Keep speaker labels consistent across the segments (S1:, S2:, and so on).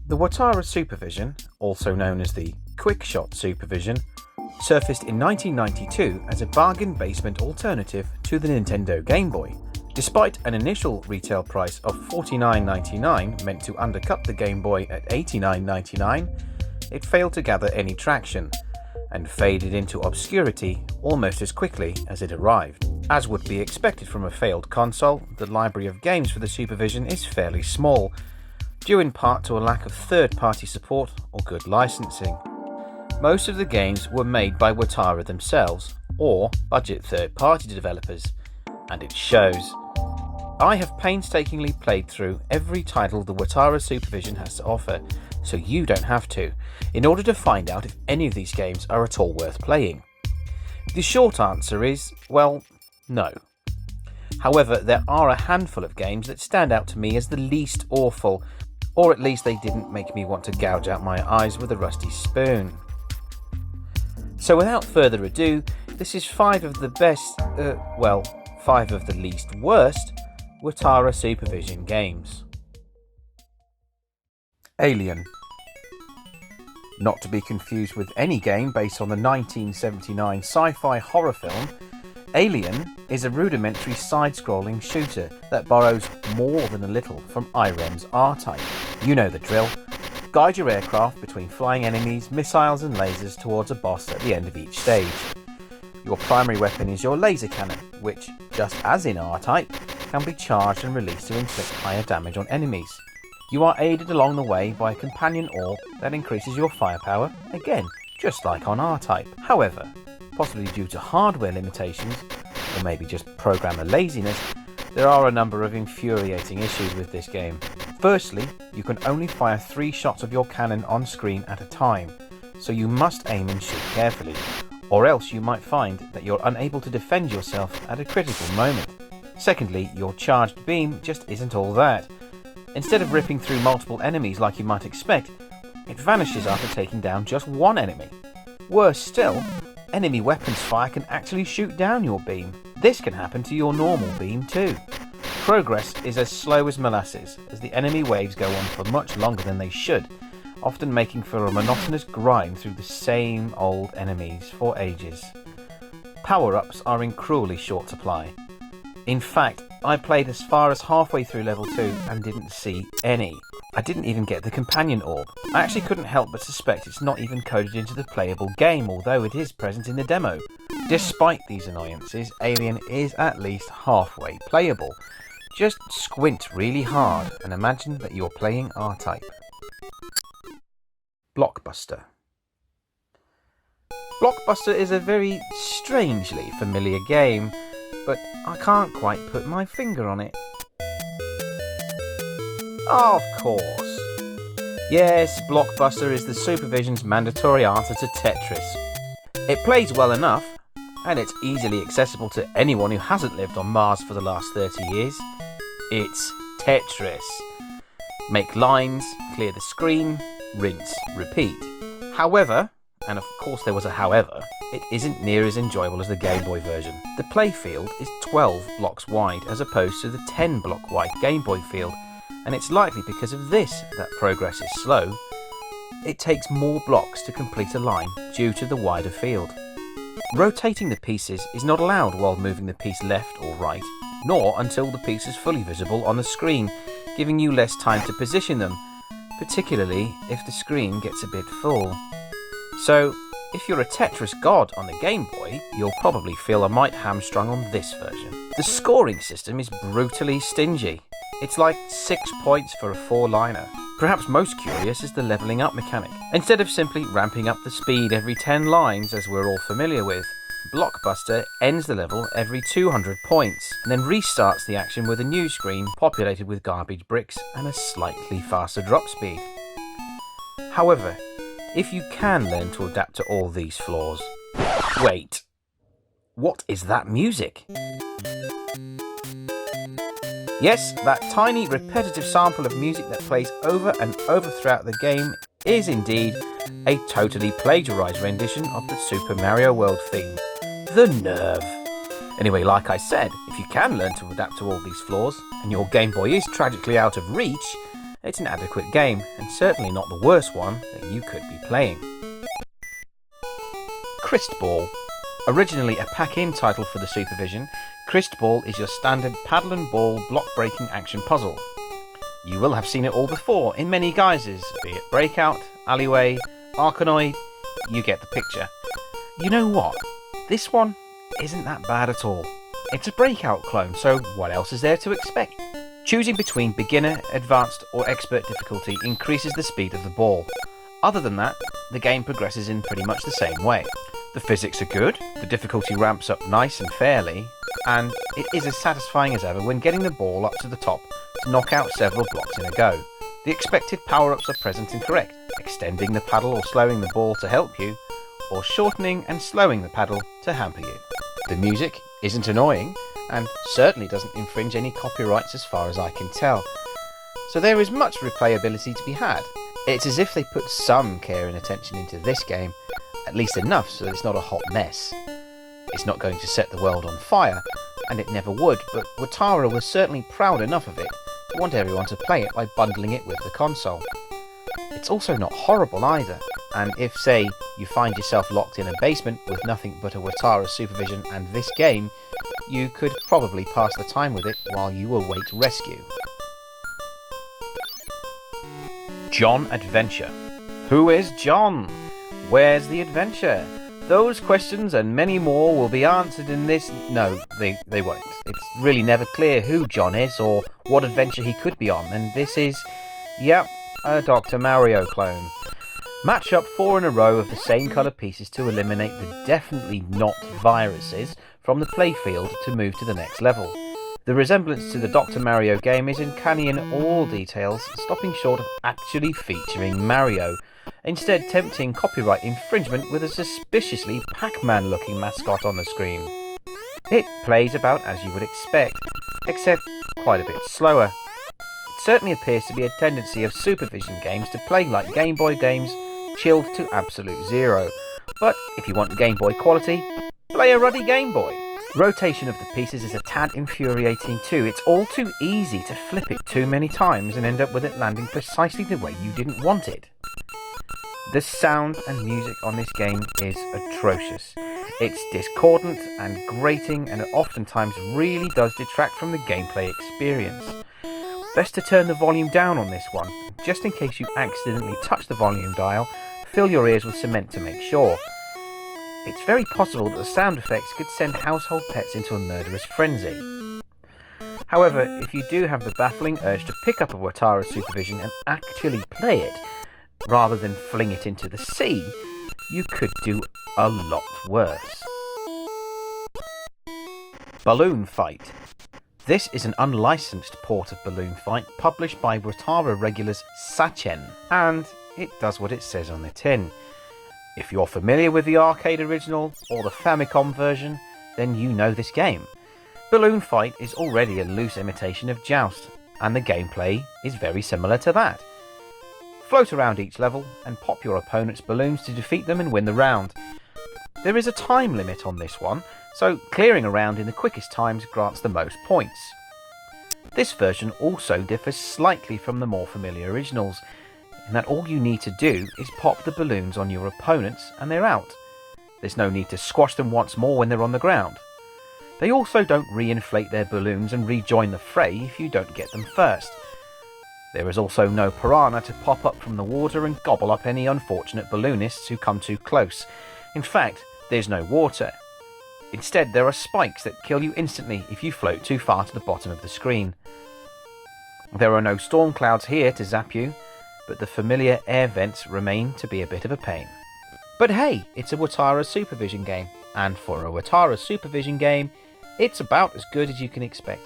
S1: The Watara Supervision, also known as the Quickshot Supervision, surfaced in 1992 as a bargain basement alternative to the Nintendo Gameboy. Despite an initial retail price of $49.99 meant to undercut the Game Boy at $89.99, it failed to gather any traction and faded into obscurity almost as quickly as it arrived. As would be expected from a failed console, the library of games for the Supervision is fairly small, due in part to a lack of third-party support or good licensing. Most of the games were made by Watara themselves or budget third-party developers, and it shows. I have painstakingly played through every title the Watara Supervision has to offer, so you don't have to, in order to find out if any of these games are at all worth playing. The short answer is, well, no. However, there are a handful of games that stand out to me as the least awful, or at least they didn't make me want to gouge out my eyes with a rusty spoon. So without further ado, this is 5 of the best, 5 of the least worst Watara Supervision games. Alien. Not to be confused with any game based on the 1979 sci-fi horror film, Alien is a rudimentary side-scrolling shooter that borrows more than a little from IREM's R-Type. You know the drill. Guide your aircraft between flying enemies, missiles and lasers towards a boss at the end of each stage. Your primary weapon is your laser cannon, which, just as in R-Type, can be charged and released to inflict higher damage on enemies. You are aided along the way by a companion orb that increases your firepower, again, just like on R-Type. However, possibly due to hardware limitations, or maybe just programmer laziness, there are a number of infuriating issues with this game. Firstly, you can only fire 3 shots of your cannon on screen at a time, so you must aim and shoot carefully, or else you might find that you're unable to defend yourself at a critical moment. Secondly, your charged beam just isn't all that. Instead of ripping through multiple enemies like you might expect, it vanishes after taking down just one enemy. Worse still, enemy weapons fire can actually shoot down your beam. This can happen to your normal beam too. Progress is as slow as molasses, as the enemy waves go on for much longer than they should, often making for a monotonous grind through the same old enemies for ages. Power-ups are in cruelly short supply. In fact, I played as far as halfway through level 2 and didn't see any. I didn't even get the companion orb. I actually couldn't help but suspect it's not even coded into the playable game, although it is present in the demo. Despite these annoyances, Alien is at least halfway playable. Just squint really hard and imagine that you're playing R-Type. Blockbuster. Blockbuster is a very strangely familiar game, but I can't quite put my finger on it. Of course. Yes, Blockbuster is the Supervision's mandatory answer to Tetris. It plays well enough, and it's easily accessible to anyone who hasn't lived on Mars for the last 30 years. It's Tetris. Make lines, clear the screen, rinse, repeat. However, and of course there was a however, it isn't near as enjoyable as the Game Boy version. The playfield is 12 blocks wide as opposed to the 10 block wide Game Boy field, and it's likely because of this that progress is slow. It takes more blocks to complete a line due to the wider field. Rotating the pieces is not allowed while moving the piece left or right, nor until the piece is fully visible on the screen, giving you less time to position them, particularly if the screen gets a bit full. So, if you're a Tetris god on the Game Boy, you'll probably feel a mite hamstrung on this version. The scoring system is brutally stingy. It's like 6 points for a 4-liner. Perhaps most curious is the levelling up mechanic. Instead of simply ramping up the speed every 10 lines as we're all familiar with, Blockbuster ends the level every 200 points and then restarts the action with a new screen populated with garbage bricks and a slightly faster drop speed. However, if you can learn to adapt to all these flaws... Wait, what is that music? Yes, that tiny repetitive sample of music that plays over and over throughout the game is indeed a totally plagiarised rendition of the Super Mario World theme. The nerve! Anyway, like I said, if you can learn to adapt to all these flaws, and your Game Boy is tragically out of reach, it's an adequate game, and certainly not the worst one that you could be playing. Crystal Ball. Originally a pack-in title for the Supervision, Crystal Ball is your standard paddle and ball block-breaking action puzzle. You will have seen it all before in many guises, be it Breakout, Alleyway, Arkanoid, you get the picture. You know what? This one isn't that bad at all. It's a Breakout clone, so what else is there to expect? Choosing between beginner, advanced or expert difficulty increases the speed of the ball. Other than that, the game progresses in pretty much the same way. The physics are good, the difficulty ramps up nice and fairly, and it is as satisfying as ever when getting the ball up to the top to knock out several blocks in a go. The expected power-ups are present and correct, extending the paddle or slowing the ball to help you, or shortening and slowing the paddle to hamper you. The music isn't annoying, and certainly doesn't infringe any copyrights as far as I can tell, so there is much replayability to be had. It's as if they put some care and attention into this game, at least enough so that it's not a hot mess. It's not going to set the world on fire, and it never would, but Watara was certainly proud enough of it to want everyone to play it by bundling it with the console. It's also not horrible either, and if, say, you find yourself locked in a basement with nothing but a Watara Supervision and this game, you could probably pass the time with it while you await rescue. John Adventure. Who is John? Where's the adventure? Those questions and many more will be answered in this... No, they won't. It's really never clear who John is or what adventure he could be on, and this is, yep, a Dr. Mario clone. Match up 4 in a row of the same colour pieces to eliminate the definitely not viruses from the playfield to move to the next level. The resemblance to the Dr. Mario game is uncanny in all details, stopping short of actually featuring Mario, instead tempting copyright infringement with a suspiciously Pac-Man looking mascot on the screen. It plays about as you would expect, except quite a bit slower. It certainly appears to be a tendency of Supervision games to play like Game Boy games, chilled to absolute zero. But if you want Game Boy quality, play a ruddy Game Boy. Rotation of the pieces is a tad infuriating too. It's all too easy to flip it too many times and end up with it landing precisely the way you didn't want it. The sound and music on this game is atrocious. It's discordant and grating, and it oftentimes really does detract from the gameplay experience. Best to turn the volume down on this one. Just in case you accidentally touch the volume dial, fill your ears with cement to make sure. It's very possible that the sound effects could send household pets into a murderous frenzy. However, if you do have the baffling urge to pick up a Watara Supervision and actually play it, rather than fling it into the sea, you could do a lot worse. Balloon Fight. This is an unlicensed port of Balloon Fight published by Watara regulars Sachen, and it does what it says on the tin. If you're familiar with the arcade original or the Famicom version, then you know this game. Balloon Fight is already a loose imitation of Joust, and the gameplay is very similar to that. Float around each level and pop your opponent's balloons to defeat them and win the round. There is a time limit on this one, so clearing a round in the quickest times grants the most points. This version also differs slightly from the more familiar originals, in that all you need to do is pop the balloons on your opponents and they're out. There's no need to squash them once more when they're on the ground. They also don't re-inflate their balloons and rejoin the fray if you don't get them first. There is also no piranha to pop up from the water and gobble up any unfortunate balloonists who come too close. In fact, there's no water. Instead, there are spikes that kill you instantly if you float too far to the bottom of the screen. There are no storm clouds here to zap you, but the familiar air vents remain to be a bit of a pain. But hey, it's a Watara Supervision game, and for a Watara Supervision game, it's about as good as you can expect.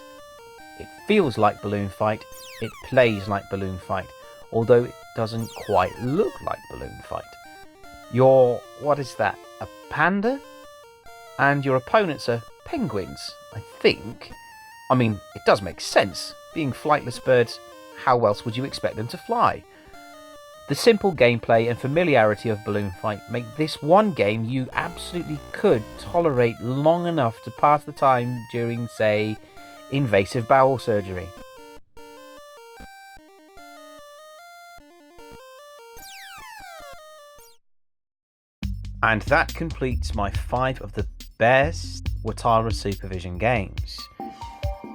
S1: It feels like Balloon Fight, it plays like Balloon Fight, although it doesn't quite look like Balloon Fight. You're, what is that, a panda? And your opponents are penguins, I think. I mean, it does make sense. Being flightless birds, how else would you expect them to fly? The simple gameplay and familiarity of Balloon Fight make this one game you absolutely could tolerate long enough to pass the time during, say, invasive bowel surgery. And that completes my 5 of the best Watara Supervision games.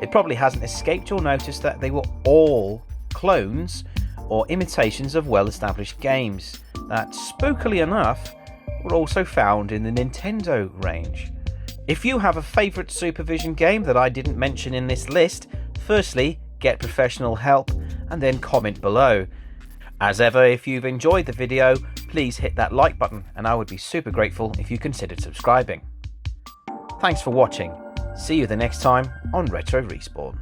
S1: It probably hasn't escaped your notice that they were all clones or imitations of well-established games that, spookily enough, were also found in the Nintendo range. If you have a favourite Supervision game that I didn't mention in this list, firstly, get professional help and then comment below. As ever, if you've enjoyed the video, please hit that like button and I would be super grateful if you considered subscribing. Thanks for watching. See you the next time on Retro Respawn.